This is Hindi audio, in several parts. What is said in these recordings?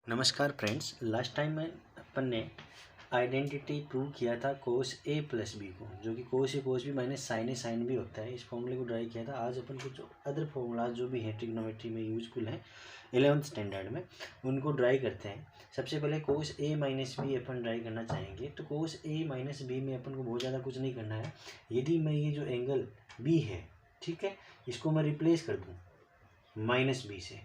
नमस्कार फ्रेंड्स, लास्ट टाइम में अपन ने आइडेंटिटी प्रूव किया था कोस ए प्लस बी को, जो कि कोस ए कोस बी माइनस साइन ए साइन बी होता है। इस फॉर्मूले को ड्राई किया था। आज अपन कुछ अदर फॉर्मूलाज जो भी हैं ट्रिग्नोमेट्री में यूजफुल हैं 11th स्टैंडर्ड में, उनको ड्राई करते हैं। सबसे पहले कोस A minus B upon dry करना चाहेंगे। तो कोस ए माइनस बी में अपन को बहुत ज़्यादा कुछ नहीं करना है। यदि मैं ये जो एंगल बी है, ठीक है, इसको मैं रिप्लेस कर दूँ माइनस बी से,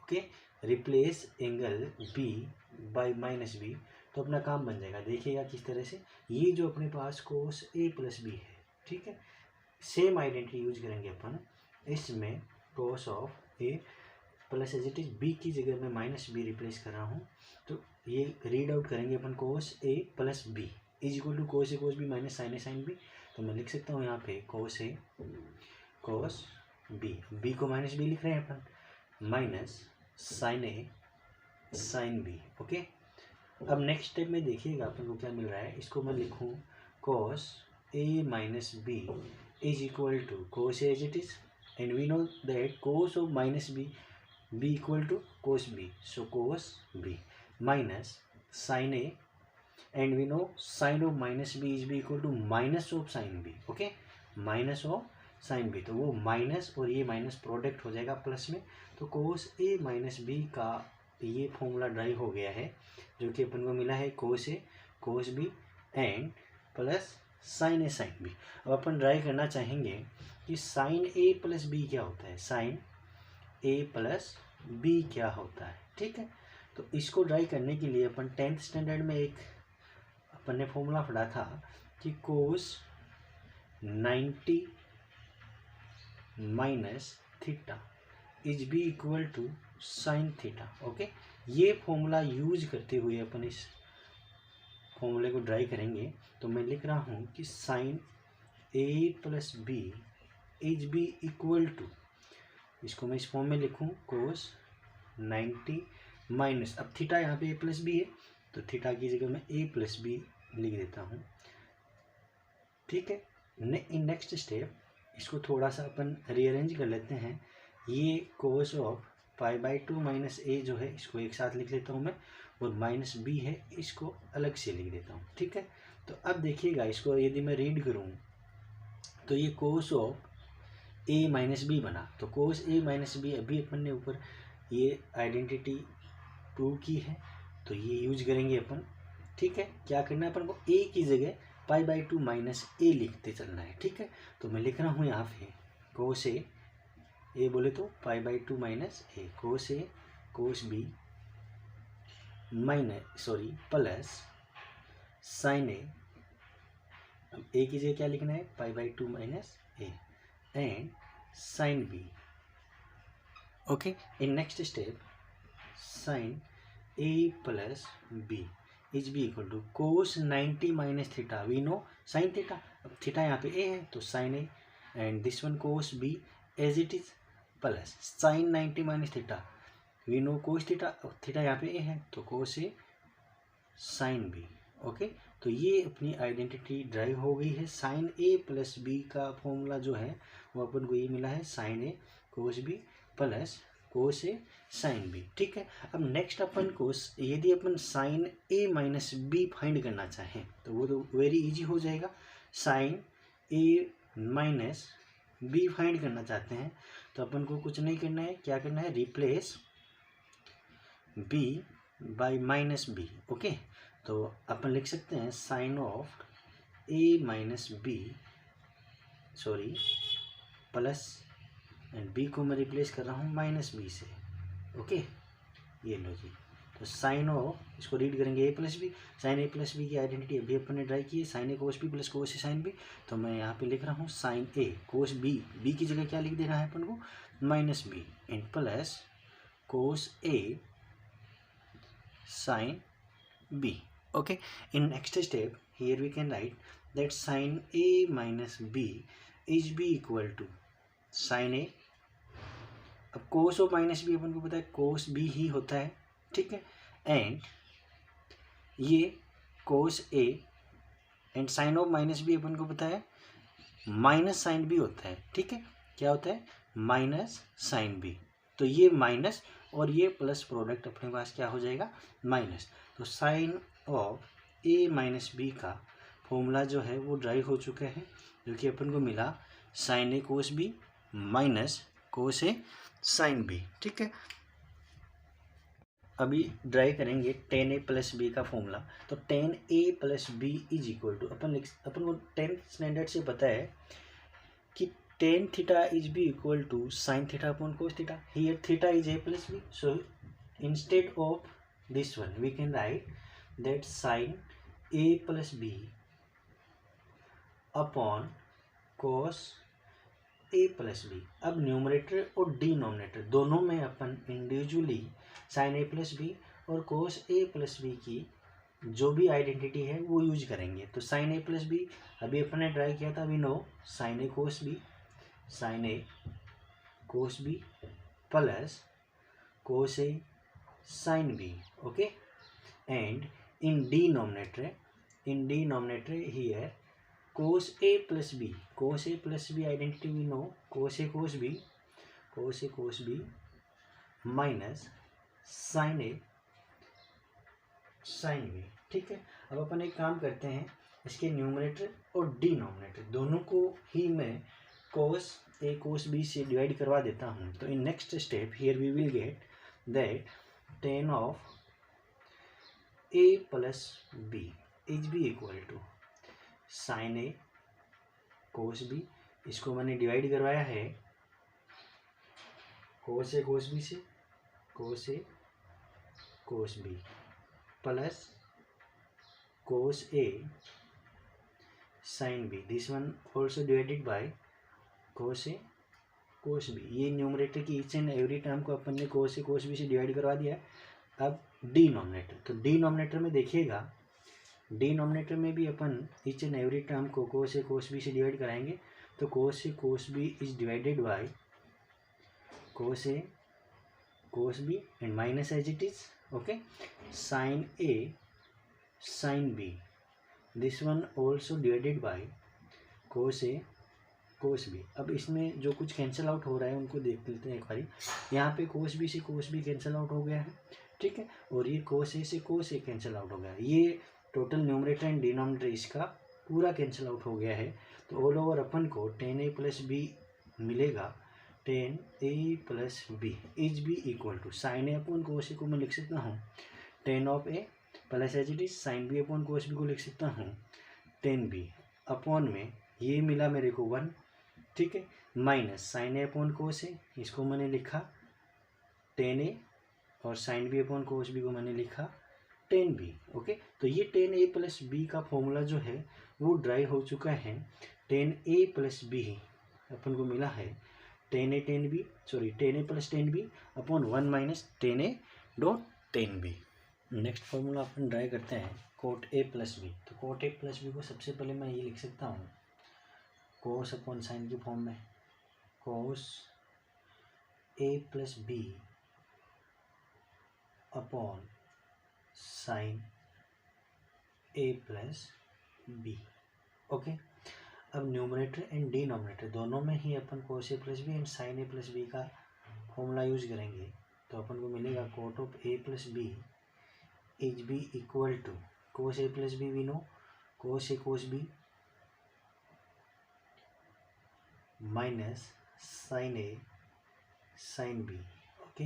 okay, replace angle b by minus b, तो अपना काम बन जाएगा। देखिएगा किस तरह से, ये जो अपने पास कोस ए प्लस बी है, ठीक है, सेम आइडेंटिटी यूज करेंगे अपन। इसमें cos of A plus as it is b की जगह में माइनस बी रिप्लेस कर रहा हूँ, तो ये रीड आउट करेंगे अपन cos A plus B is equal to cos A cos B minus sine A sine B. तो मैं लिख सकता हूँ यहाँ पे कोस ए कोस बी, बी को माइनस बी लिख रहे हैं अपन, माइनस साइन ए साइन बी। ओके, अब नेक्स्ट स्टेप में देखिएगा अपन को क्या मिल रहा है। इसको मैं लिखूँ cos A minus B is equal to cos A as it is, and we know that cos of minus B B equal to cos B, so cos B minus sine A, and we know sine of minus B is B equal to minus of sine B. Okay, minus of sine B, तो वो माइनस और ये माइनस प्रोडक्ट हो जाएगा प्लस में। तो कोस ए माइनस बी का ये फॉर्मूला ड्राइव हो गया है, जो कि अपन को मिला है cos A cos B and plus sine A sine B. अब अपन ड्राइव करना चाहेंगे कि साइन ए प्लस बी क्या होता है, साइन ए प्लस बी क्या होता है, ठीक है। तो इसको ड्राइव करने के लिए अपन 10th स्टैंडर्ड में एक अपन ने फॉर्मूला पढ़ा था कि cos 90 minus theta is B equal to sine theta. Okay, ये फॉर्मूला यूज करते हुए अपन इस फॉर्मूले को ड्राई करेंगे। तो मैं लिख रहा हूँ कि sine A plus B is B equal to, इसको मैं इस फॉर्म में लिखूँ कोस 90 माइनस, अब थीटा यहाँ पे ए प्लस बी है, तो थीटा की जगह मैं ए प्लस बी लिख देता हूँ, ठीक है। इन नेक्स्ट स्टेप इसको थोड़ा सा अपन रीअरेंज कर लेते हैं। ये cos of pi by 2 minus A जो है, इसको एक साथ लिख लेता हूँ मैं, और माइनस बी है, इसको अलग से लिख देता हूँ, ठीक है। तो अब देखिएगा, इसको यदि मैं रीड करूँ तो ये cos of A minus b बना। तो कोस ए माइनस बी अभी अपन ने ऊपर ये आइडेंटिटी प्रूव की है, तो ये यूज करेंगे अपन, ठीक है। क्या करना है अपन को, ए की जगह पाई बाई 2 माइनस ए लिखते चलना है, ठीक है। तो मैं लिख रहा हूँ यहाँ पे कोस ए बोले तो pi by 2 minus A, cos A cos B minus plus sine A की जगह क्या लिखना है, pi by 2 minus A and sine B. Okay, in next step sine A plus B is B equal to cos 90 minus theta, we know sine theta, अब थीटा यहाँ पे ए है तो sine A, and this one cos B as it is, plus sine 90 minus theta, we know cos theta, theta यहाँ पे ए है तो cos a sine B. Okay, तो ये अपनी आइडेंटिटी ड्राइव हो गई है। साइन ए प्लस बी का फॉर्मूला जो है वो अपन को ये मिला है, sine A cos b plus cos a sine b, ठीक है। अब नेक्स्ट अपन को यदि अपन sine a minus b find करना चाहें तो वो तो वेरी इजी हो जाएगा। Sign a minus b find करना चाहते हैं तो अपन को कुछ नहीं करना है, क्या करना है, replace b by minus b. Okay, तो अपन लिख सकते हैं sine of A minus b plus, and b को मैं रिप्लेस कर रहा हूँ माइनस बी से। ओके, ये लो जी, तो साइन ऑफ, इसको रीड करेंगे a plus b, sine A plus b की आइडेंटिटी अभी अपन ने ड्राई की है, sine A cos b plus cos a sine B. तो मैं यहाँ पे लिख रहा हूँ साइन ए कोस बी, बी की जगह क्या लिख देना है अपन को, minus B, and plus cos a sine B. Okay, in next step here we can write that sine a minus B is B equal to sine ए, अब कोस ऑफ माइनस बी अपन को पता है कोस बी ही होता है, ठीक है, एंड ये cos A, and sine of minus B अपन को पता है माइनस साइन बी होता है, ठीक है, क्या होता है, माइनस साइन बी। तो ये माइनस और ये प्लस प्रोडक्ट अपने पास क्या हो जाएगा, माइनस। तो sine of A minus b का फॉर्मूला जो है वो ड्राइव हो चुका है, जो कि अपन को मिला sine A cos B minus cos a sine b. ठीक है, अभी ड्राइव करेंगे टेन ए प्लस बी का फॉर्मूला। तो tan a plus B is equal to अपन को 10th स्टैंडर्ड से पता है कि tan theta is B equal to sine theta upon cos theta. Here theta is a plus b, so instead of this one we can write that sine A plus b upon cos A plus B. अब न्यूमरेटर और डिनोमिनेटर दोनों में अपन इंडिविजुअली साइन ए प्लस बी और कोस ए प्लस बी की जो भी आइडेंटिटी है वो यूज करेंगे। तो साइन ए प्लस बी अभी अपन ने ट्राई किया था, अभी know sine A cos b, sine A cos b plus cos a sine B. Okay, and in denominator here cos a plus b, cos a plus b identity we know, cos a cos b minus sin a sin b। ठीक है, अब अपन एक काम करते हैं, इसके न्यूमरेटर और डिनोमिनेटर दोनों को ही मैं cos a cos b से डिवाइड करवा देता हूँ। तो in next step here we will get that tan of a plus b is B equal to sine A cos b, इसको मैंने डिवाइड करवाया है कोस ए कोस बी से, cos A cos b plus cos a sine b, this one also divided by cos A cos b. ये न्यूमरेटर की ईच एंड एवरी टर्म को अपन ने कोस ए कोस बी से डिवाइड करवा दिया। अब डिनोमिनेटर, तो डिनोमिनेटर में देखिएगा, डिनोमिनेटर में भी अपन ईच एंड एवरी टर्म को कोस ए कोस बी से डिवाइड कराएंगे। तो cos A cos b is divided by cos A cos B and minus as it is. Okay, sine A sine b, this one also divided by cos A cos b. अब इसमें जो कुछ कैंसिल आउट हो रहा है उनको देख लेते हैं एक बारी। यहाँ पे कोस बी से कोस बी कैंसिल आउट हो गया है, ठीक है, और ये कोस ए से कोस ए कैंसिल आउट हो गया है। ये टोटल न्यूमरेटर एंड डिनोमिनेटर इसका पूरा कैंसिल आउट हो गया है। तो ऑल ओवर अपन को टेन ए प्लस बी मिलेगा, tan a plus B is B equal to sine a upon cos a को मैं लिख सकता हूँ tan of A plus as it is sine b upon cos b को लिख सकता हूँ टेन बी अपॉन में ये मिला मेरे को 1, ठीक है, minus sine a upon cos a, इसको मैंने लिखा टेन ए और sine b upon cos b को मैंने लिखा टेन बी। ओके, तो ये टेन ए प्लस बी का फॉर्मूला जो है वो ड्राई हो चुका है। टेन ए प्लस बी अपन को मिला है tan a plus tan b upon 1 minus tan a dot tan b. Next formula अपन ड्राई करते हैं कोट ए प्लस बी। तो कोट ए प्लस बी को सबसे पहले मैं ये लिख सकता हूँ कोस अपॉन साइन की फॉर्म में, कोस ए प्लस बी अपॉन साइन ए प्लस बी। ओके, अब न्यूमरेटर एंड डिनोमिनेटर दोनों में ही अपन cos A plus b and sine A plus B का फॉर्मूला यूज करेंगे। तो अपन को मिलेगा cot of A plus B is B equal to cos A plus b we know cos A cos B minus sine A sine B. Okay,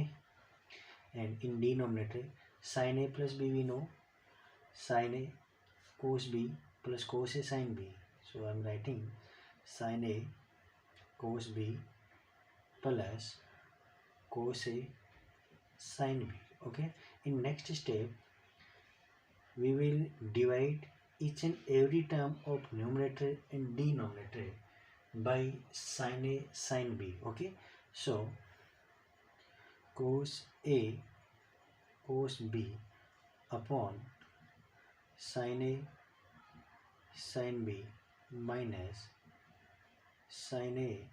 and in denominator sine A plus b we know sine A cos b plus cos a sine b, so I am writing sin a cos b plus cos a sin b. Okay, in next step we will divide each and every term of numerator and denominator by sin a sin b. Okay, so cos a cos b upon sin a sin b minus sin a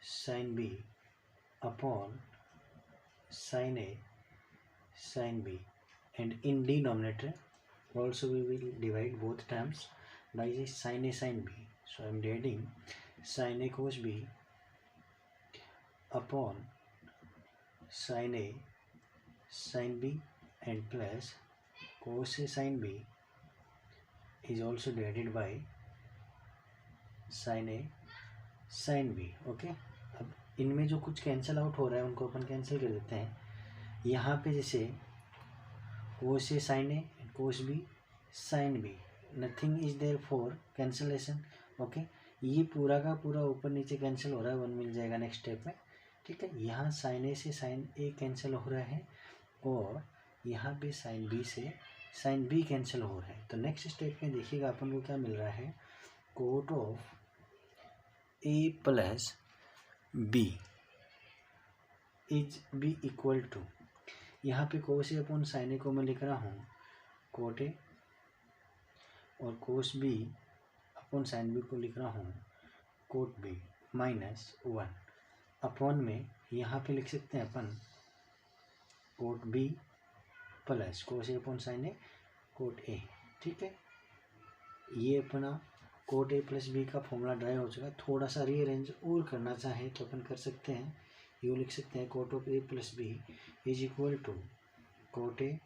sin b upon sin a sin b, and in denominator also we will divide both terms by sin a sin b. So I am dividing sin a cos b upon sine A sine b and plus cos a sine b is also divided by sine A sine B. Okay, अब इनमें जो कुछ कैंसिल आउट हो रहा है उनको अपन कैंसिल कर देते हैं। यहाँ पे जैसे cos a sine A cos b sine b, nothing is there for cancellation. Okay, ये पूरा का पूरा ऊपर नीचे कैंसिल हो रहा है, 1 मिल जाएगा नेक्स्ट स्टेप में। ठीक है, यहाँ साइन ए से साइन ए कैंसिल हो रहा है और यहाँ पे साइन बी से साइन बी कैंसिल हो रहा है। तो नेक्स्ट स्टेप में देखिएगा अपन को क्या मिल रहा है, cot of A plus B is B equal to, यहाँ पे कोस ए अपॉन साइन ए को मैं लिख रहा हूँ कोट ए और cos b upon sine b को लिख रहा हूँ कोट बी माइनस 1 अपॉन में यहाँ पे लिख सकते हैं अपन cot b plus cos a upon sine a cot a. ठीक है, ये अपना कोट ए प्लस बी का फॉर्मूला ड्राई हो चुका है। थोड़ा सा रीअरेंज और करना चाहे तो अपन कर सकते हैं, यूँ लिख सकते हैं cot of A plus B is equal to cot A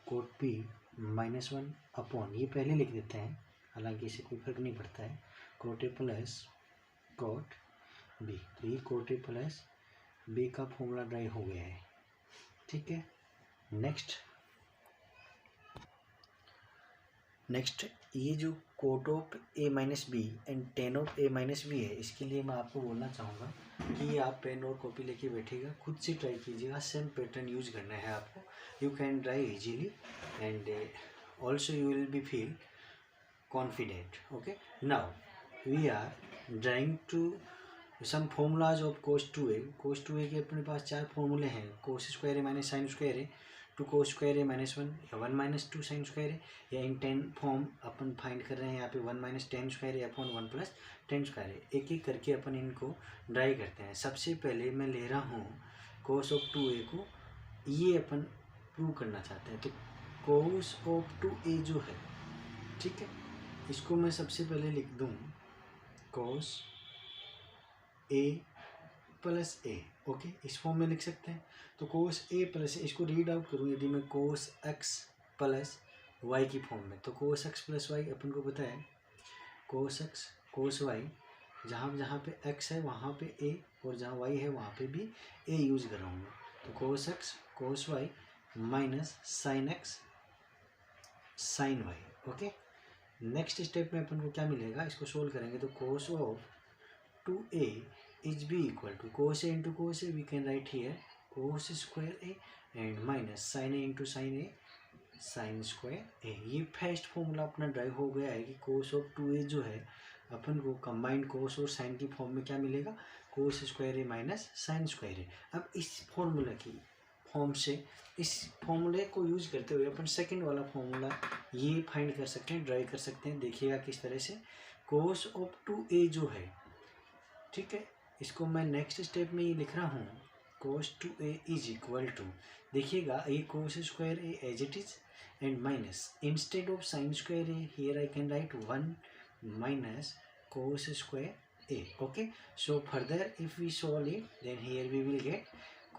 cot B minus 1 upon, ये पहले लिख देते हैं हालांकि इसे कोई फर्क नहीं पड़ता है, कोट ए प्लस कोट बी। तो ये कोट ए प्लस बी का फॉर्मूला ड्राई हो गया है। ठीक है, नेक्स्ट ये जो cot of A minus B and tan of A minus B है, इसके लिए मैं आपको बोलना चाहूँगा कि आप पेन और कॉपी लेके बैठिएगा, खुद से ट्राई कीजिएगा, सेम पैटर्न यूज करना है आपको। You can try easily and also you will be feel confident. Okay, now we are drawing to some formulas of cos 2a। Cos 2a के अपने पास 4 फॉर्मूले हैं, cos square A minus sine square A, 2 cos square A minus 1 या 1 माइनस 2 साइन स्क्वायर ए, या इन 10 फॉर्म अपन फाइंड कर रहे हैं यहाँ पे 1 माइनस 10 स्क्वायर ए अपॉन 1 प्लस 10 स्क्वायर ए। एक एक करके अपन इनको ड्राई करते हैं। सबसे पहले मैं ले रहा हूँ कोस ऑफ 2a को, ये अपन प्रूव करना चाहते हैं। तो कोस ऑफ 2a जो है, ठीक है, इसको मैं सबसे पहले लिख दूँ कोस ए प्लस ए। ओके, इस फॉर्म में लिख सकते हैं। तो कोस ए प्लस ए, इसको रीड आउट करूँ यदि मैं कोस एक्स प्लस वाई की फॉर्म में, तो कोस एक्स प्लस वाई अपन को पता है कोस एक्स कोस वाई, जहाँ जहाँ पे एक्स है वहाँ पे ए और जहाँ वाई है वहाँ पे भी ए यूज़ कर रहा हूँ मैं। तो cos x cos y minus sine x sine y. Okay, next step में अपन को क्या मिलेगा, इसको सोल्व करेंगे तो cos of 2a is b equal to cos a into cos a, we can write here cos square a and minus sin a into sin a sin square a। ये फर्स्ट फॉर्मूला अपना ड्राइव हो गया है कि cos ऑफ 2a जो है अपन को कंबाइंड cos और sin की फॉर्म में क्या मिलेगा, cos square a minus sin square a। अब इस फॉर्मूला की फॉर्म से इस फॉर्मूले को यूज करते हुए अपन सेकंड वाला फॉर्मूला ये फाइंड कर सकते हैं, ड्राइव कर सकते हैं। देखिएगा किस तरह से, cos ऑफ 2a जो है, ठीक है, इसको मैं नेक्स्ट स्टेप में ये लिख रहा हूँ cos 2a is equal to, देखिएगा ये cos square A as it is and minus instead of sine square A here I can write 1 minus cos square A. Okay, so further if we solve it then here we will get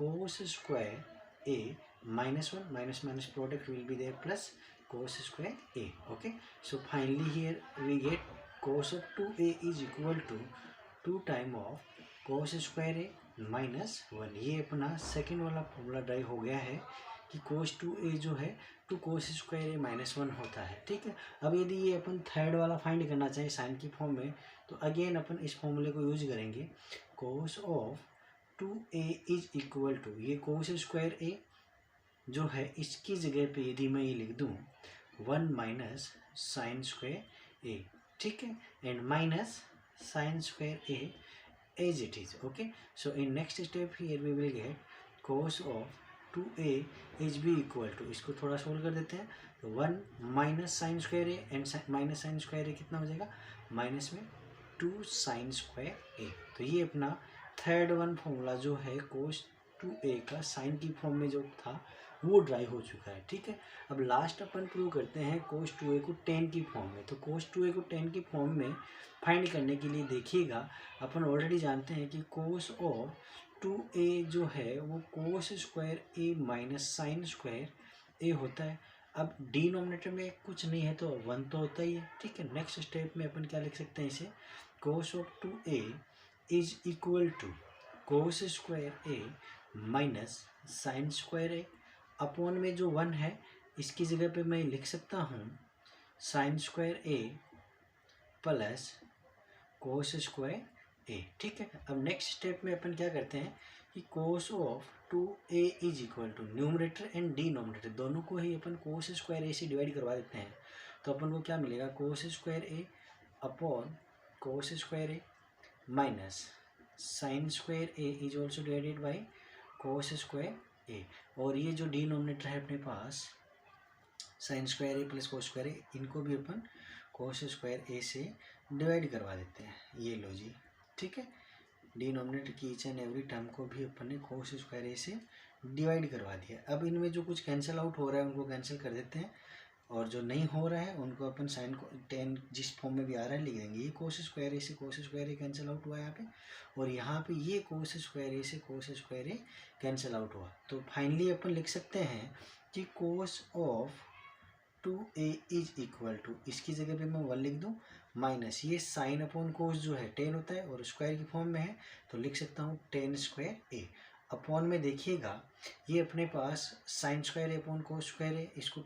cos square A minus 1 minus minus product will be there plus cos square A. Okay, so finally here we get cos of 2a is equal to 2 time of cos square A minus 1। ये अपना सेकेंड वाला फॉर्मूला ड्राइव हो गया है कि cos 2a जो है 2 cos स्क्वायर ए माइनस 1 होता है। ठीक है, अब यदि ये अपन थर्ड वाला फाइंड करना चाहें साइन की फॉर्म में, तो अगेन अपन इस फॉर्मूले को यूज करेंगे, cos of 2a is equal to, ये cos स्क्वायर ए जो है इसकी जगह पे यदि मैं ये लिख दूँ 1 माइनस साइन स्क्वायर ए। ठीक है, and minus sin square a as it is. Okay, so in next step here we will get cos of 2a is b equal to, इसको थोड़ा सोल्व कर देते हैं तो 1 minus sine square a and minus sine square a कितना हो जाएगा, माइनस में 2 साइन स्क्वायर ए। तो ये अपना थर्ड वन फॉर्मूला जो है cos 2a का साइन की फॉर्म में जो था वो ड्राई हो चुका है। ठीक है, अब लास्ट अपन प्रूव करते हैं cos 2a को 10 की फॉर्म में। तो cos 2a को 10 की फॉर्म में फाइंड करने के लिए देखिएगा अपन ऑलरेडी जानते हैं कि cos ऑफ 2a जो है वो कोस स्क्वायर ए माइनस साइन स्क्वायर ए होता है। अब डिनोमिनेटर में कुछ नहीं है तो 1 तो होता ही है, ठीक है। नेक्स्ट स्टेप में अपन क्या लिख सकते हैं इसे, cos of 2a is equal to cos square A minus sine square A, upon में जो 1 है इसकी जगह पे मैं लिख सकता हूँ sign square a plus cos square ए, ठीक है। अब नेक्स्ट स्टेप में अपन क्या करते हैं कि cos of 2a is equal to numerator and denominator दोनों को ही अपन कोस स्क्वायर ए से डिवाइड करवा देते हैं। तो अपन को क्या मिलेगा, cos square A upon cos square A minus sine square a is also divided by cos square a, और ये जो डिनोमिनेटर है अपने पास sine square a plus cos square a, इनको भी अपन कोस स्क्वायर ए से डिवाइड करवा देते हैं। ये लो जी, ठीक है। डिनोमिनेटर की ईच एंड एवरी टर्म को भी अपन ने कोस स्क्वायर ए से डिवाइड करवा दिया। अब इनमें जो कुछ कैंसिल आउट हो रहा है उनको कैंसिल कर देते हैं, और जो नहीं हो रहा है उनको अपन साइन को टेन जिस फॉर्म में भी आ रहा है लिख देंगे। ये कोस स्क्वायर ए से कोस स्क्वायर ए कैंसिल आउट हुआ यहाँ पे, और यहाँ पे ये कोस स्क्वायर ए से कोस स्क्वायर ए कैंसिल आउट हुआ। तो फाइनली अपन लिख सकते हैं कि cos of 2a is equal to, इसकी जगह पे मैं 1 लिख दूँ, माइनस ये साइन अपॉन कोस जो है 10 होता है और स्क्वायर की फॉर्म में है तो लिख सकता हूँ 10 स्क्वायर ए, अपॉन में देखिएगा ये अपने पास साइन स्क्वायर ए अपॉन कोस स्क्वायर है, इसको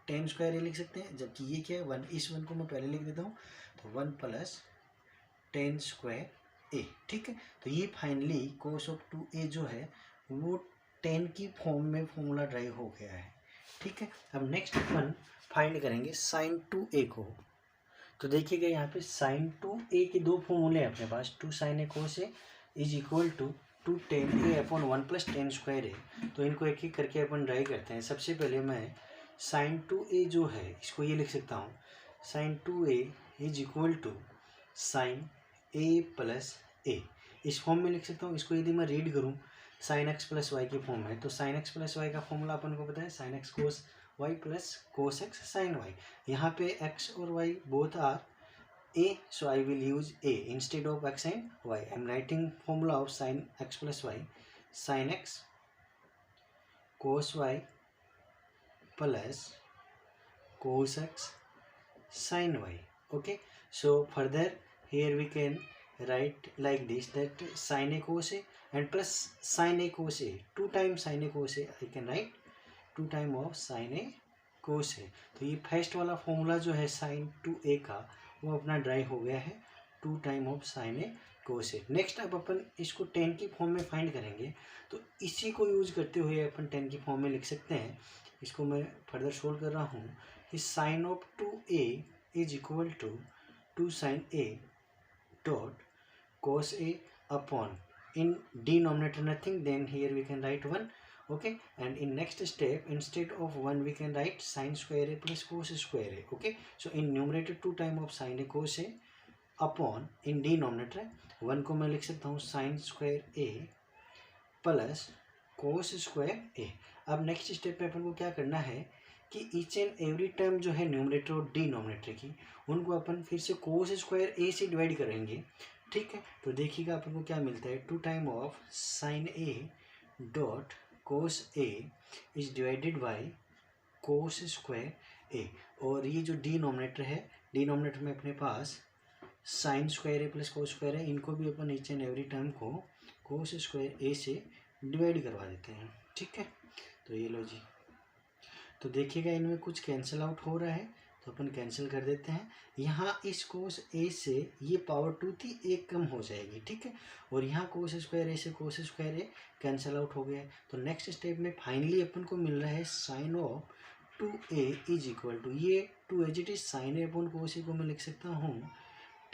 10 स्क्वायर ए लिख सकते हैं, जबकि ये क्या है 1, इस 1 को मैं पहले लिख देता हूँ तो 1 प्लस 10 स्क्वायर ए, ठीक है। तो ये फाइनली कोस ऑफ 2a जो है वो 10 की फॉर्म में फॉर्मूला ड्राइव हो गया है, ठीक है। अब नेक्स्ट अपन फाइंड करेंगे साइन 2a को। तो देखिएगा यहाँ पे साइन 2a के दो फॉर्मूले हैं अपने पास, 2 sine A cos a is equal to 2 tan a upon 1 plus 10 square a. तो इनको एक एक करके अपन ड्राइव करते हैं। सबसे पहले मैं साइन 2a जो है इसको ये लिख सकता हूँ, sine 2a is equal to sine A plus a, इस फॉर्म में लिख सकता हूँ। इसको यदि मैं रीड करूँ साइन एक्स प्लस वाई की फॉर्म है तो साइन एक्स प्लस वाई का फॉर्मूला अपन को पता है, sine x cos y plus cos x sine y. यहाँ पे एक्स और y both are a, so I will use a instead of x and y. I am writing formula of sine x plus y, sine x cos y plus cos x sine y. Okay, so further here we can write like this, that sin a cos a and plus sin a cos a, 2 times sin a cos a I can write 2 times of sin a cos a। तो ये फर्स्ट वाला फॉर्मूला जो है sin 2a का वो अपना ड्राइव हो गया है 2 time of sin a cos a। Next अब अपन इसको 10 की फॉर्म में फाइंड करेंगे, तो इसी को यूज करते हुए अपन 10 की फॉर्म में लिख सकते हैं। इसको मैं फर्दर सोल्व कर रहा हूँ कि sin of 2a is equal to 2 sin a dot cos a upon, in denominator nothing, then here we can write 1, okay, and in next step instead of 1 we can write sin square a plus cos square a, okay। So in numerator 2 time of sin a cos a upon, in denominator 1 को मैं लिख सकता हूँ sin square a plus cos square a। अब नेक्स्ट स्टेप पे अपन को क्या करना है कि ईच एंड एवरी टर्म जो है न्यूमरेटर और डिनोमिनेटर की, उनको अपन फिर से कोस स्क्वायर ए से डिवाइड करेंगे, ठीक है। तो देखिएगा अपन को क्या मिलता है, 2 time of sine a dot cos a is divided by cos square a, और ये जो डिनोमिनेटर है, डिनोमिनेटर में अपने पास sine square a plus cos square है, इनको भी अपन ईच एंड एवरी टर्म को कोस स्क्वायर ए से डिवाइड करवा देते हैं, ठीक है। तो ये लो जी, तो देखिएगा इनमें कुछ कैंसिल आउट हो रहा है तो अपन कैंसिल कर देते हैं। यहाँ इस कोस ए से ये पावर 2 थी, एक कम हो जाएगी, ठीक है, और यहाँ कोस स्क्वायर ए से कोस स्क्वायर ए कैंसिल आउट हो गया है। तो नेक्स्ट स्टेप में फाइनली अपन को मिल रहा है sine of 2a is equal to, ये 2 as it is sine a upon cos a को मैं लिख सकता हूँ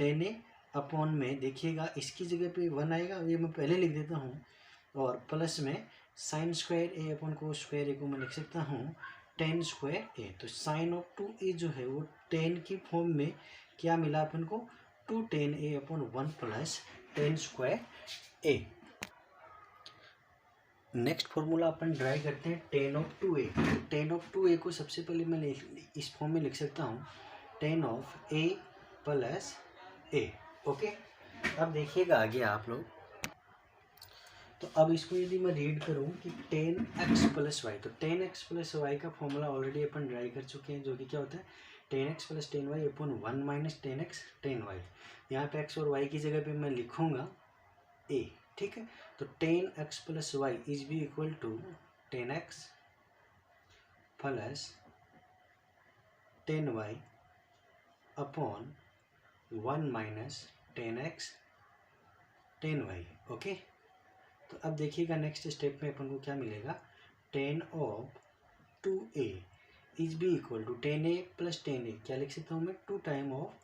10a अपॉन में, देखिएगा इसकी जगह पे 1 आएगा, ये मैं पहले लिख देता हूँ, और प्लस में साइन स्क्वायर ए अपॉन कोस स्क्वायर ए को मैं लिख सकता हूँ 10 स्क्वायर ए। तो साइन ऑफ 2a जो है वो 10 की फॉर्म में क्या मिला अपन को, 2 10 a upon 1 plus 10 square A. Next formula upon drive करते हैं 10 ऑफ 2a। 10 ऑफ 2a को सबसे पहले मैं इस फॉर्म में लिख सकता हूँ 10 of a plus A, okay. अब देखिएगा आगे आप लोग, तो अब इसको यदि मैं रीड करूँ कि 10x प्लस वाई, तो 10x प्लस वाई का फॉर्मूला ऑलरेडी अपन ड्राई कर चुके हैं, जो कि क्या होता है 10x प्लस 10y अपन 1 माइनस 10x 10y। यहाँ पे x और y की जगह पे मैं लिखूँगा a, ठीक है। तो 10x प्लस वाई इज भी इक्वल टू 10x प्लस 10y upon 1 minus 10x 10y, okay. तो अब देखिएगा नेक्स्ट स्टेप में अपन को क्या मिलेगा, 10 of 2a is B equal to 10a plus 10a, क्या लिख सकता हूँ मैं 2 टाइम ऑफ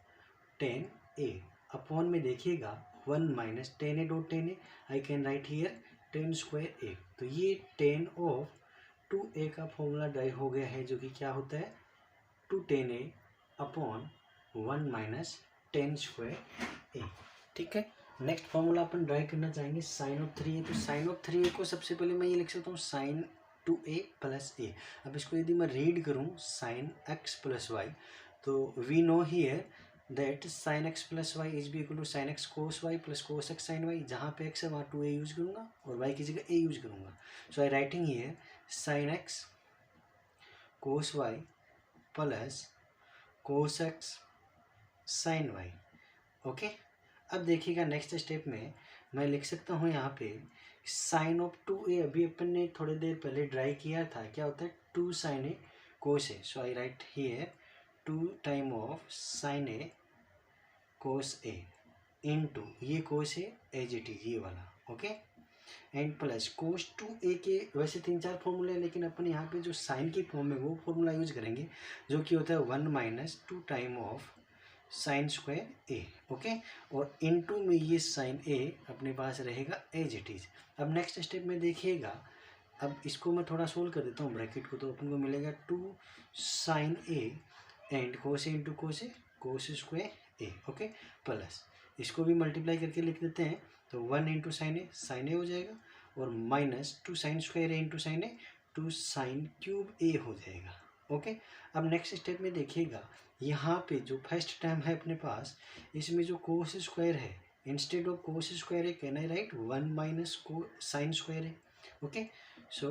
10a अपॉन में देखिएगा 1 minus 10a dot 10a, I can right here 10 square a। तो ये 10 ऑफ 2a का फॉर्मूला ड्राइव हो गया है, जो कि क्या होता है 2 10a upon 1 minus 10 square a, ठीक है। नेक्स्ट फॉर्मूला अपन ड्राई करना चाहेंगे साइन ऑफ 3a। तो साइन ऑफ 3a को सबसे पहले मैं ये लिख सकता हूँ साइन 2a प्लस a। अब इसको यदि मैं रीड करूँ साइन x प्लस वाई, तो we know here that sine x plus y is B equal to sine x cos y plus cos x sine y. जहाँ पे x है वहाँ 2a यूज करूँगा और y की जगह a यूज करूँगा। So I writing here sine x cos y plus cos x sine y, okay. अब देखिएगा नेक्स्ट स्टेप में मैं लिख सकता हूँ यहाँ पे साइन ऑफ 2a, अभी अपन ने थोड़ी देर पहले ड्राई किया था, क्या होता है 2 sine A cos A. So I write here 2 time of sine A cos A into ये cos A as it is ये वाला, okay. And plus cos 2a के वैसे 3-4 फॉर्मूले हैं, लेकिन अपन यहाँ पे जो साइन की फॉर्म है वो फॉर्मूला यूज करेंगे, जो कि होता है 1 minus 2 time of sine square A, okay. और इनटू में ये साइन ए अपने पास रहेगा एज इट इज। अब नेक्स्ट स्टेप में देखिएगा, अब इसको मैं थोड़ा सोल्व कर देता हूँ ब्रैकेट को, तो अपन को मिलेगा 2 sine A and cos A into cos A cos square A, okay. Plus इसको भी मल्टीप्लाई करके लिख देते हैं, तो 1 इंटू साइन ए हो जाएगा, और minus 2 sine square a into sign A 2 sine cube ए हो जाएगा, ओके। अब नेक्स्ट स्टेप में देखिएगा, यहाँ पे जो फर्स्ट टर्म है अपने पास, इसमें जो कोस स्क्वायर है, इंस्टेड ऑफ कोस स्क्वायर है कैन आई राइट 1 माइनस को साइन स्क्वायर है, okay. So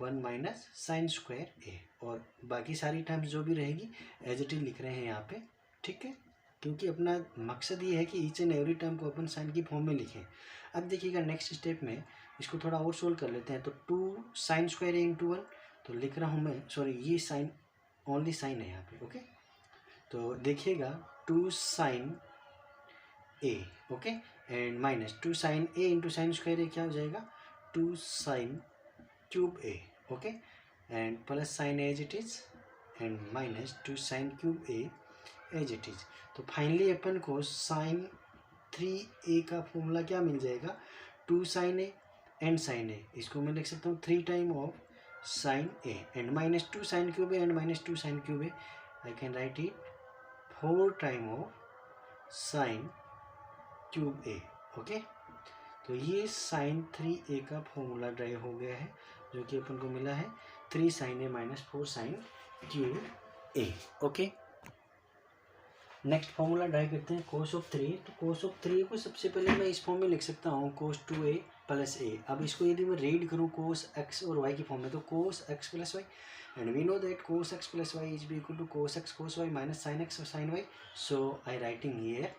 1 minus sine square a, और बाकी सारी टर्म्स जो भी रहेगी एज इट इज लिख रहे हैं यहाँ पे, ठीक है, क्योंकि अपना मकसद ये है कि ईच एंड एवरी टर्म को अपन साइन की फॉर्म में लिखें। अब देखिएगा नेक्स्ट स्टेप में इसको थोड़ा और सोल्व कर लेते हैं, तो 2 साइन स्क्वायर ए इंटू 1, तो लिख रहा हूँ मैं, सॉरी ये साइन ओनली साइन है यहाँ पे, ओके। तो देखिएगा 2 sine a, okay, and minus 2 sine a into sine square a क्या हो जाएगा 2 sine cube a, okay, and plus sine as it is and minus 2 sine cube a as it is. तो फाइनली अपन को साइन 3a का फॉर्मूला क्या मिल जाएगा 2 sine A and sine a, इसको मैं लिख सकता हूँ 3 time of sine A and minus 2 sine cube A and minus 2 sine cube A, I can write it 4 time of sign cube a, okay. तो ये साइन 3a का फॉर्मूला ड्राइव हो गया है, जो कि अपन को मिला है 3 sign a minus 4 sign cube a, okay. Next formula drive करते हैं कोस ऑफ 3। तो कोस ऑफ 3 को सबसे पहले मैं इस फॉर्म में लिख सकता हूँ कोस 2a प्लस ए। अब इसको यदि मैं रीड करूँ कोस x और y की फॉर्म में, तो cos x plus y, and we know that cos x plus y is B equal to cos x cos y minus sine x और sine y. So I writing here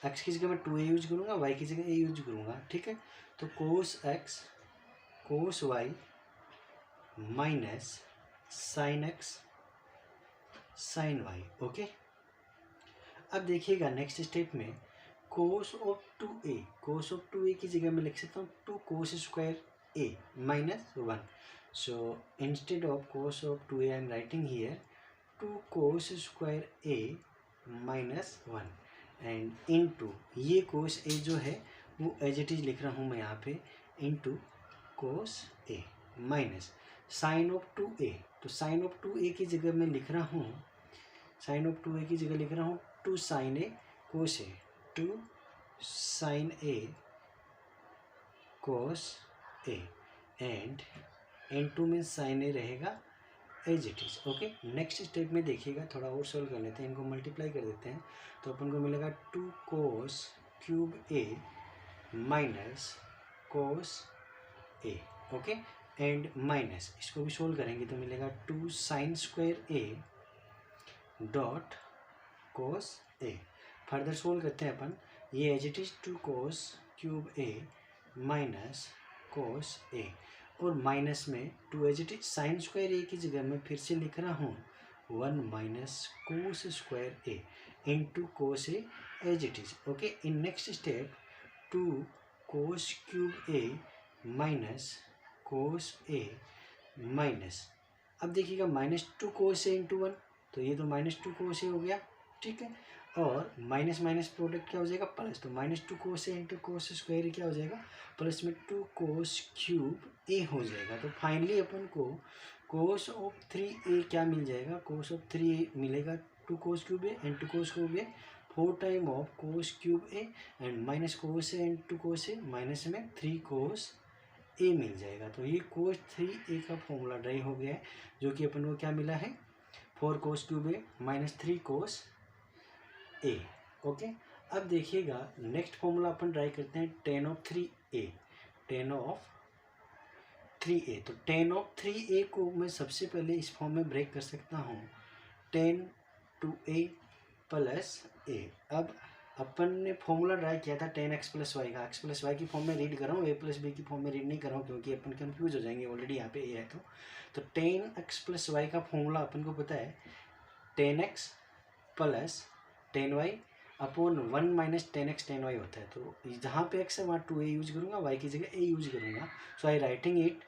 x की जगह मैं 2a यूज करूँगा, y की जगह a यूज करूँगा, ठीक है। तो cos x cos y minus sine x sine y, okay. अब देखिएगा नेक्स्ट स्टेप में कोस ऑफ 2a की जगह मैं लिख सकता हूँ 2 cos square a minus 1। So instead of cos of 2a I am writing here 2 cos square a minus 1 and into ये कोस a जो है वो एज इट इज लिख रहा हूँ मैं यहाँ पे into cos a minus sine of 2a। तो साइन ऑफ 2a की जगह मैं लिख रहा हूँ, साइन ऑफ 2a की जगह लिख रहा हूँ 2 sine A cos A, 2 sine A cos A and 2 में साइन ए रहेगा as it is, okay. Next step में देखिएगा थोड़ा और सोल्व कर लेते हैं, इनको मल्टीप्लाई कर देते हैं, तो अपन को मिलेगा 2 cos cube a minus cos a, okay, and minus इसको भी सोल्व करेंगे तो मिलेगा 2 sine square a dot cos a. Further solve करते हैं अपन, ये as it is 2 cos cube a minus cos a, और माइनस में 2 as it is sine square a की जगह मैं फिर से लिख रहा हूँ 1 minus cos square a into cos A as it is, okay. In next step 2 cos cube a minus cos A minus, अब देखिएगा माइनस 2 कोस ए इंटू 1, तो ये तो माइनस 2 कोस ए हो गया, ठीक है। और माइनस माइनस प्रोडक्ट क्या हो जाएगा प्लस, तो minus 2 cos A into cos square क्या हो जाएगा प्लस में 2 कोस क्यूब ए हो जाएगा। तो फाइनली अपन को कोस ऑफ 3a क्या मिल जाएगा, कोस ऑफ 3a मिलेगा 2 cos cube A and 2 cos cube A 4 time of cos cube A and minus cos A and 2 cos A minus में 3 कोस ए मिल जाएगा। तो ये कोस 3a का फॉर्मूला ड्राइव हो गया है, जो कि अपन को क्या मिला है 4 कोस cube a minus 3 cos a, okay. अब देखिएगा नेक्स्ट फॉर्मूला अपन ट्राई करते हैं tan of 3a, tan of 3a। तो tan ऑफ 3a को मैं सबसे पहले इस फॉर्म में ब्रेक कर सकता हूँ tan 2a प्लस a। अब अपन ने फॉर्मूला ट्राई किया था tan x प्लस वाई का, x प्लस वाई की फॉर्म में रीड कर रहा हूँ, a प्लस बी की फॉर्म में रीड नहीं कर रहा हूँ क्योंकि अपन कंफ्यूज हो जाएंगे, ऑलरेडी यहाँ पे a है। तो tan x प्लस वाई का फॉर्मूला अपन को पता है tan x plus tan y upon 1 minus tan x tan y होता है। तो जहाँ पे x है वहाँ 2a यूज करूँगा, y की जगह a यूज करूँगा। So I writing it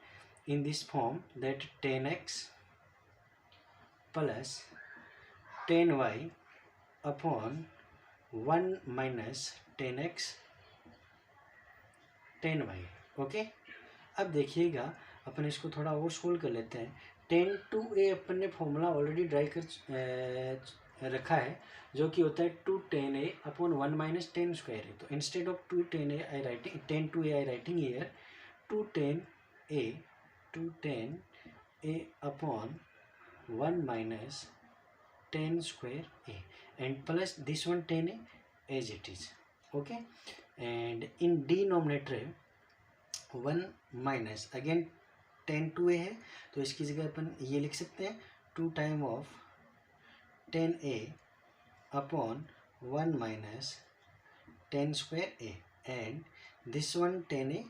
in this form that tan x plus tan y upon 1 minus tan x tan y, okay. अब देखिएगा अपन इसको थोड़ा और सोल्व कर लेते हैं। tan 2a अपन ने फॉर्मूला ऑलरेडी ड्राई कर रखा है, जो कि होता है 2 tan a upon 1 minus tan square है। तो instead of 2 tan a I writing tan 2a I writing here 2 tan a upon 1 minus tan square a and plus this one tan a as it is, okay। and in denominator 1 minus again tan 2a है, तो इसकी जगह अपन ये लिख सकते हैं 2 time of tan a upon 1 minus tan square a and this one tan a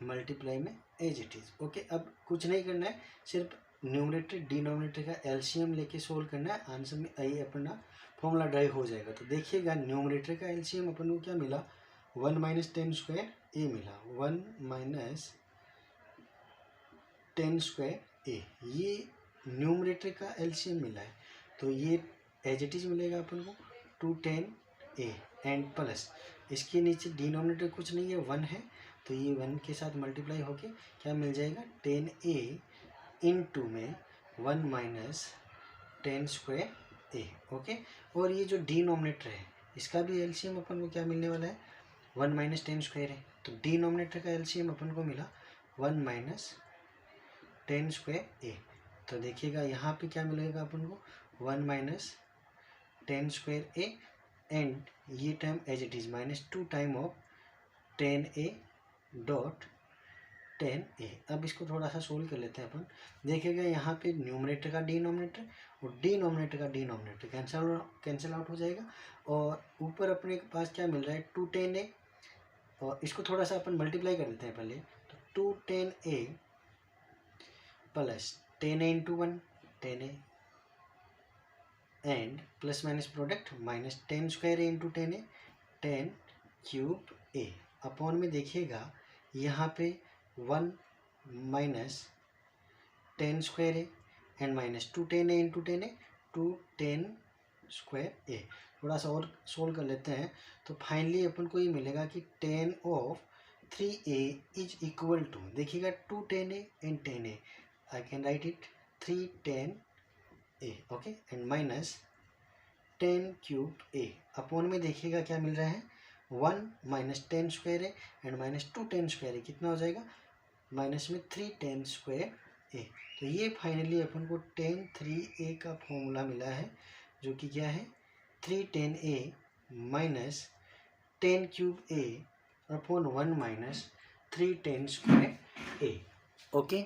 multiply में एज इट इज, ओके। अब कुछ नहीं करना है, सिर्फ न्यूमरेटर डिनोमिनेटर का एलसीएम लेके सोल्व करना है, आंसर में आई अपना फॉर्मूला ड्राइव हो जाएगा। तो देखिएगा न्यूमरेटर का एलसीएम अपन को क्या मिला 1 माइनस tan स्क्वायर ए मिला, 1 माइनस tan स्क्वायर ए, ये न्यूमरेटर का एलसीएम मिला है। तो ये एज इट इज मिलेगा अपन को 2 tan a एंड प्लस इसके नीचे डिनोमिनेटर कुछ नहीं है 1 है, तो ये 1 के साथ मल्टीप्लाई होके क्या मिल जाएगा tan a इंटू में 1 minus tan square A, okay. और ये जो डिनोमिनेटर है इसका भी एलसीएम अपन को क्या मिलने वाला है 1 माइनस tan स्क्वायर है, तो डिनोमिनेटर का एलसीएम अपन को मिला 1 माइनस tan स्क्वायर ए। तो देखिएगा यहाँ पे क्या मिलेगा अपन को 1 minus tan square a and ये term as it is minus 2 time of tan a dot tan a। अब इसको थोड़ा सा सोल्व कर लेते हैं अपन। देखिएगा यहाँ पे न्यूमरेटर का डिनोमिनेटर और डिनोमिनेटर का डिनोमिनेटर कैंसिल आउट हो जाएगा, और ऊपर अपने पास क्या मिल रहा है 2 tan a, और इसको थोड़ा सा अपन मल्टीप्लाई कर देते हैं पहले। तो 2 tan a plus tan a into 1 tan a and plus minus product minus tan square a into tan a tan cube a upon में देखिएगा यहाँ पे 1 minus tan square a and minus 2 tan a into tan a 2 tan square a. थोड़ा सा और सोल्व कर लेते हैं, तो फाइनली अपन को ये मिलेगा कि tan of 3a is equal to, देखिएगा 2 tan a and tan a, I can write it 3 tan a, okay, and minus tan cube a upon में देखिएगा क्या मिल रहा है 1 minus tan square a and minus 2 tan square a, कितना हो जाएगा माइनस में 3 tan स्क्वायर ए। तो ये फाइनली अपन को tan 3a का फॉर्मूला मिला है, जो कि क्या है 3 tan a minus tan cube a upon 1 minus 3 tan square A. Okay.